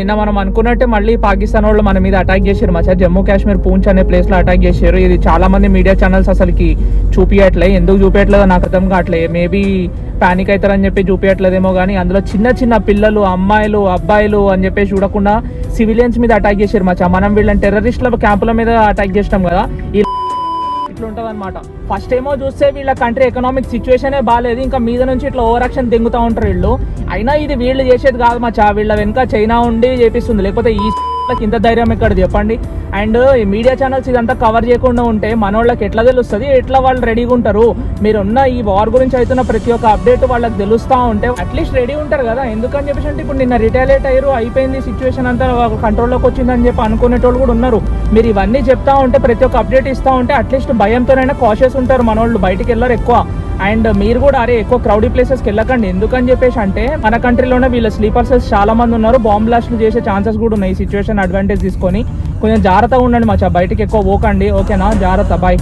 నిన్న మనం అనుకున్నట్టే మళ్ళీ పాకిస్తాన్ వాళ్ళు మన మీద అటాక్ చేశారు మచ్చా. జమ్మూ కాశ్మీర్ పూంచ్ అనే ప్లేస్ లో అటాక్ చేశారు. ఇది చాలా మంది మీడియా ఛానల్స్ అసలుకి చూపియట్లే. ఎందుకు చూపించట్లేదో నాకు అర్థం కావట్లేదు. మేబీ పానిక్ అవుతారని చెప్పి చూపించట్లేదేమో కానీ అందులో చిన్న చిన్న పిల్లలు, అమ్మాయిలు, అబ్బాయిలు అని చెప్పేసి చూడకుండా సివిలియన్స్ మీద అటాక్ చేశారు మచ్చా. మనం వీళ్ళని టెర్రరిస్టుల క్యాంపుల మీద అటాక్ చేసినాం కదా, ఇట్లుంటది అనమాట. ఫస్ట్ ఏమో చూస్తే వీళ్ళ కంట్రీ ఎకనామిక్ సిచ్యువేషనే బాగాలేదు, ఇంకా మీద నుంచి ఇట్లా ఓవర్ యాక్షన్ దింగుతూ ఉంటారు వీళ్ళు. అయినా ఇది వీళ్ళు చేసేది కాదు మచ్చా, వీళ్ళ వెనక చైనా ఉండి చేపిస్తుంది. లేకపోతే ఈ ఇంత ధైర్యం ఎక్కడ చెప్పండి. అండ్ ఈ మీడియా ఛానల్స్ ఇదంతా కవర్ చేయకుండా ఉంటే మనోళ్ళకి ఎట్లా తెలుస్తుంది, ఎట్లా వాళ్ళు రెడీగా ఉంటారు? మీరున్న ఈ వార్ గురించి అవుతున్న ప్రతి ఒక్క అప్డేట్ వాళ్ళకి తెలుస్తూ ఉంటే అట్లీస్ట్ రెడీ ఉంటారు కదా. ఎందుకని చెప్పేసి అంటే ఇప్పుడు నిన్న రిటాలియేట్ అయ్యారు, అయిపోయింది సిచ్యువేషన్ అంతా కంట్రోల్లోకి వచ్చిందని చెప్పి అనుకునేటోళ్ళు కూడా ఉన్నారు. మీరు ఇవన్నీ చెప్తా ఉంటే, ప్రతి ఒక్క అప్డేట్ ఇస్తూ ఉంటే అట్లీస్ట్ భయంతోనైనా కాషియస్ ఉంటారు మనోళ్ళు, బయటికి వెళ్ళరు ఎక్కువ. అండ్ మీరు కూడా అరే ఎక్కువ క్రౌడీ ప్లేసెస్కి వెళ్ళకండి. ఎందుకని చెప్పేసి అంటే మన కంట్రీలోనే వీళ్ళ స్లీపర్ సెల్స్ చాలా మంది ఉన్నారు, బాంబ్ బ్లాస్ట్లు చేసే ఛాన్సెస్ కూడా ఉన్నాయి. ఈ సిచ్యువేషన్ అడ్వాంటేజ్ తీసుకొని కొంచెం జాగ్రత్తగా ఉండండి మచ్చా, బయటికి ఎక్కువ పోకండి. ఓకేనా, జాగ్రత్త, బాయ్.